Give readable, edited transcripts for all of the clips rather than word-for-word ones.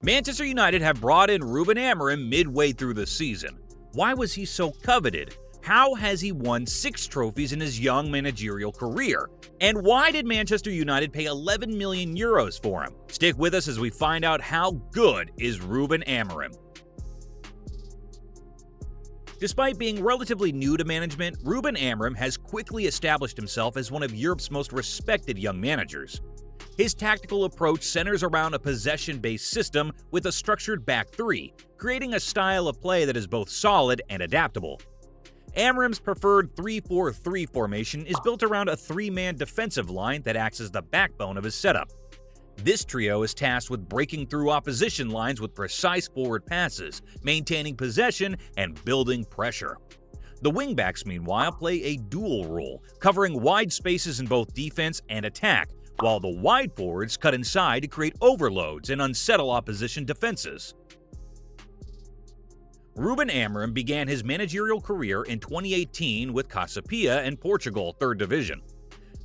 Manchester United have brought in Ruben Amorim midway through the season. Why was he so coveted? How has he won 6 trophies in his young managerial career? And why did Manchester United pay 11 million euros for him? Stick with us as we find out how good is Ruben Amorim. Despite being relatively new to management, Ruben Amorim has quickly established himself as one of Europe's most respected young managers. His tactical approach centers around a possession-based system with a structured back three, creating a style of play that is both solid and adaptable. Amorim's preferred 3-4-3 formation is built around a 3-man defensive line that acts as the backbone of his setup. This trio is tasked with breaking through opposition lines with precise forward passes, maintaining possession, and building pressure. The wingbacks, meanwhile, play a dual role, covering wide spaces in both defense and attack, while the wide forwards cut inside to create overloads and unsettle opposition defenses. Ruben Amorim began his managerial career in 2018 with Casa Pia in Portugal, 3rd Division.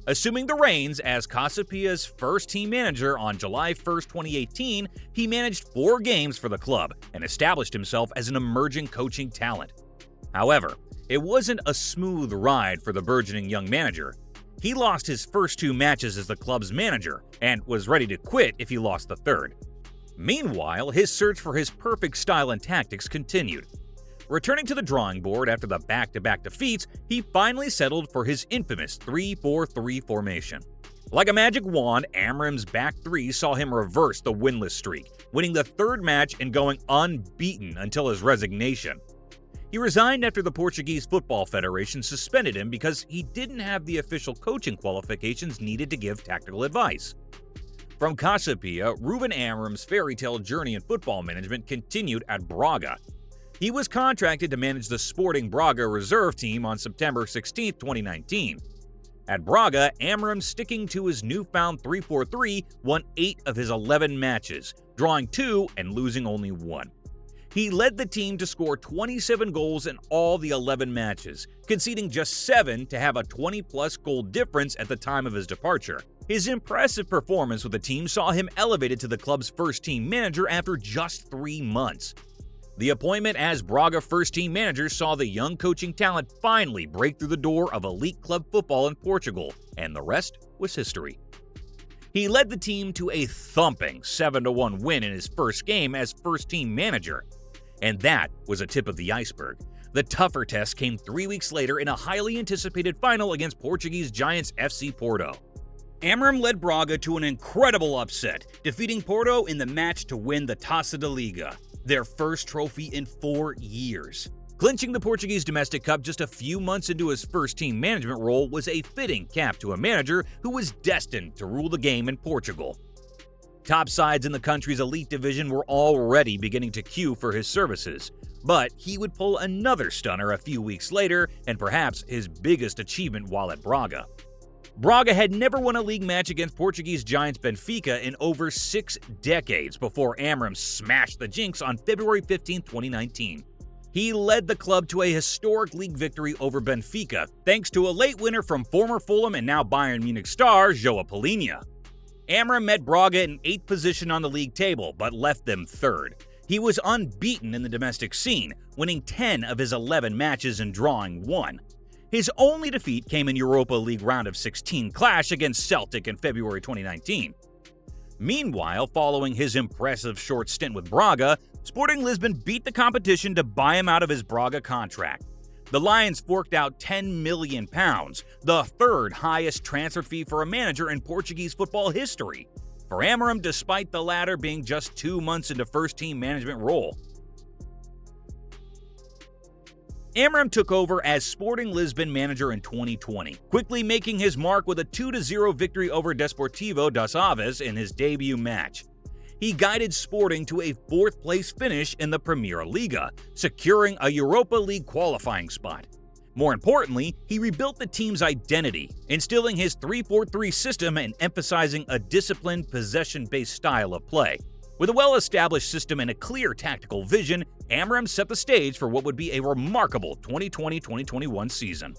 Assuming the reins as Casa Pia's first team manager on July 1, 2018, he managed 4 games for the club and established himself as an emerging coaching talent. However, it wasn't a smooth ride for the burgeoning young manager. He lost his first 2 matches as the club's manager and was ready to quit if he lost the third. Meanwhile, his search for his perfect style and tactics continued. Returning to the drawing board after the back-to-back defeats, he finally settled for his infamous 3-4-3 formation. Like a magic wand, Amorim's back three saw him reverse the winless streak, winning the 3rd match and going unbeaten until his resignation. He resigned after the Portuguese Football Federation suspended him because he didn't have the official coaching qualifications needed to give tactical advice. From Casa Pia, Ruben Amorim's fairy tale journey in football management continued at Braga. He was contracted to manage the Sporting Braga reserve team on September 16, 2019. At Braga, Amorim, sticking to his newfound 3-4-3, won 8 of his 11 matches, drawing 2 and losing only 1. He led the team to score 27 goals in all the 11 matches, conceding just 7 to have a 20-plus goal difference at the time of his departure. His impressive performance with the team saw him elevated to the club's first-team manager after just 3 months. The appointment as Braga first-team manager saw the young coaching talent finally break through the door of elite club football in Portugal, and the rest was history. He led the team to a thumping 7-1 win in his first game as first-team manager. And that was a tip of the iceberg. The tougher test came 3 weeks later in a highly anticipated final against Portuguese giants FC Porto. Amorim led Braga to an incredible upset, defeating Porto in the match to win the Taça da Liga, their first trophy in 4 years. Clinching the Portuguese domestic cup just a few months into his first-team management role was a fitting cap to a manager who was destined to rule the game in Portugal. Top sides in the country's elite division were already beginning to queue for his services, but he would pull another stunner a few weeks later, and perhaps his biggest achievement while at Braga. Braga had never won a league match against Portuguese giants Benfica in over 6 decades before Amorim smashed the jinx on February 15, 2019. He led the club to a historic league victory over Benfica, thanks to a late winner from former Fulham and now Bayern Munich star João Palhinha. Amorim met Braga in 8th position on the league table, but left them 3rd. He was unbeaten in the domestic scene, winning 10 of his 11 matches and drawing 1. His only defeat came in Europa League round of 16 clash against Celtic in February 2019. Meanwhile, following his impressive short stint with Braga, Sporting Lisbon beat the competition to buy him out of his Braga contract. The Lions forked out £10 million, the 3rd highest transfer fee for a manager in Portuguese football history, for Amorim, despite the latter being just 2 months into first-team management role. Amorim took over as Sporting Lisbon manager in 2020, quickly making his mark with a 2-0 victory over Desportivo das Aves in his debut match. He guided Sporting to a 4th-place finish in the Premier Liga, securing a Europa League qualifying spot. More importantly, he rebuilt the team's identity, instilling his 3-4-3 system and emphasizing a disciplined, possession-based style of play. With a well-established system and a clear tactical vision, Amorim set the stage for what would be a remarkable 2020-2021 season.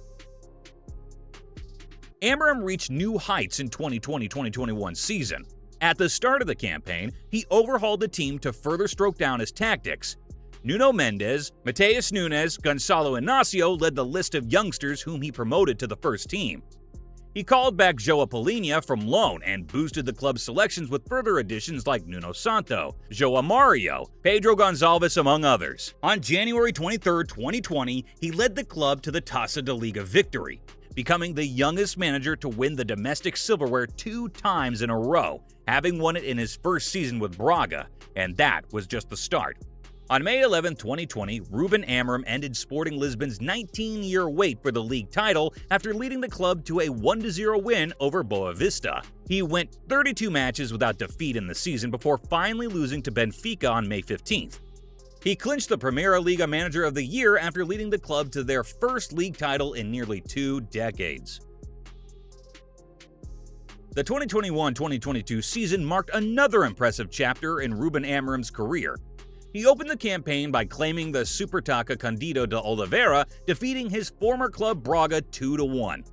Amorim reached new heights in 2020-2021 season. At the start of the campaign, he overhauled the team to further stroke down his tactics. Nuno Mendes, Mateus Nunes, Gonçalo Inácio led the list of youngsters whom he promoted to the first team. He called back João Palhinha from loan and boosted the club's selections with further additions like Nuno Santo, João Mario, Pedro Gonçalves, among others. On January 23, 2020, he led the club to the Taça da Liga victory, becoming the youngest manager to win the domestic silverware 2 times in a row, having won it in his first season with Braga, and that was just the start. On May 11, 2020, Ruben Amorim ended Sporting Lisbon's 19-year wait for the league title after leading the club to a 1-0 win over Boa Vista. He went 32 matches without defeat in the season before finally losing to Benfica on May 15th. He clinched the Primeira Liga Manager of the Year after leading the club to their first league title in nearly 2 decades. The 2021-2022 season marked another impressive chapter in Ruben Amorim's career. He opened the campaign by claiming the Supertaça Cândido de Oliveira, defeating his former club Braga 2-1.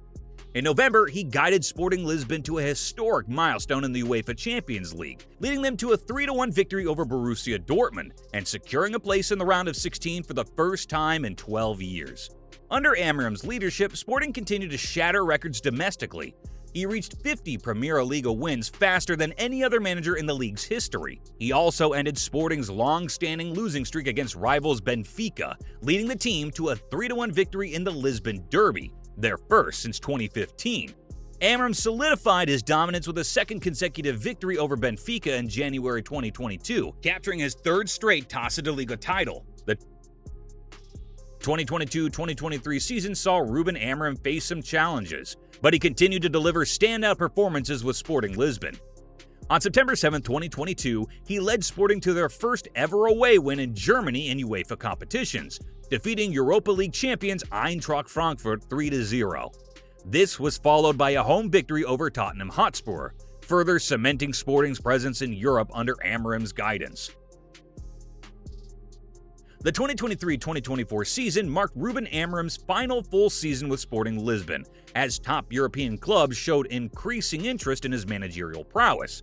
In November, he guided Sporting Lisbon to a historic milestone in the UEFA Champions League, leading them to a 3-1 victory over Borussia Dortmund and securing a place in the round of 16 for the first time in 12 years. Under Amorim's leadership, Sporting continued to shatter records domestically. He reached 50 Primeira Liga wins faster than any other manager in the league's history. He also ended Sporting's long-standing losing streak against rivals Benfica, leading the team to a 3-1 victory in the Lisbon Derby, their first since 2015. Amorim solidified his dominance with a second consecutive victory over Benfica in January 2022, capturing his 3rd straight Taça da Liga title. The 2022-2023 season saw Ruben Amorim face some challenges, but he continued to deliver standout performances with Sporting Lisbon. On September 7, 2022, he led Sporting to their first ever away win in Germany in UEFA competitions, defeating Europa League champions Eintracht Frankfurt 3-0. This was followed by a home victory over Tottenham Hotspur, further cementing Sporting's presence in Europe under Amorim's guidance. The 2023-2024 season marked Ruben Amorim's final full season with Sporting Lisbon, as top European clubs showed increasing interest in his managerial prowess.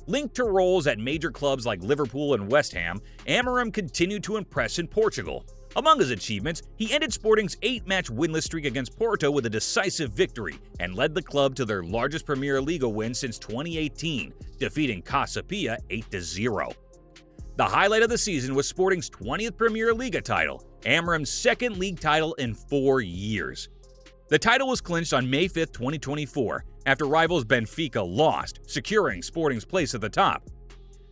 Linked to roles at major clubs like Liverpool and West Ham, Amorim continued to impress in Portugal. Among his achievements, he ended Sporting's 8-match winless streak against Porto with a decisive victory and led the club to their largest Primeira Liga win since 2018, defeating Casa Pia 8-0. The highlight of the season was Sporting's 20th Primeira Liga title, Amorim's 2nd league title in 4 years. The title was clinched on May 5, 2024, after rivals Benfica lost, securing Sporting's place at the top.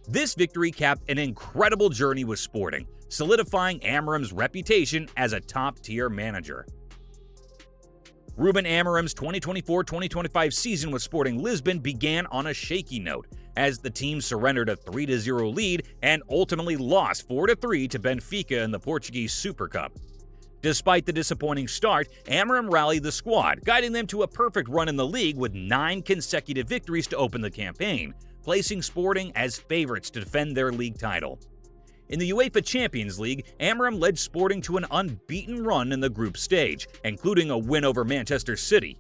This victory capped an incredible journey with Sporting, solidifying Amorim's reputation as a top-tier manager. Ruben Amorim's 2024-2025 season with Sporting Lisbon began on a shaky note, as the team surrendered a 3-0 lead and ultimately lost 4-3 to Benfica in the Portuguese Super Cup. Despite the disappointing start, Amorim rallied the squad, guiding them to a perfect run in the league with 9 consecutive victories to open the campaign, placing Sporting as favorites to defend their league title. In the UEFA Champions League, Amorim led Sporting to an unbeaten run in the group stage, including a win over Manchester City.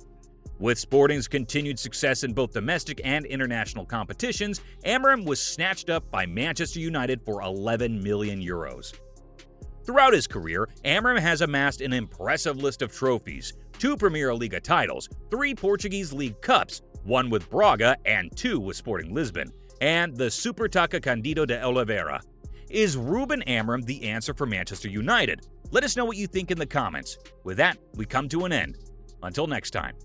With Sporting's continued success in both domestic and international competitions, Amorim was snatched up by Manchester United for €11 million. Throughout his career, Amorim has amassed an impressive list of trophies: 2 Primeira Liga titles, 3 Portuguese League Cups, 1 with Braga and 2 with Sporting Lisbon, and the Supertaça Cândido de Oliveira. Is Ruben Amorim the answer for Manchester United? Let us know what you think in the comments. With that, we come to an end. Until next time.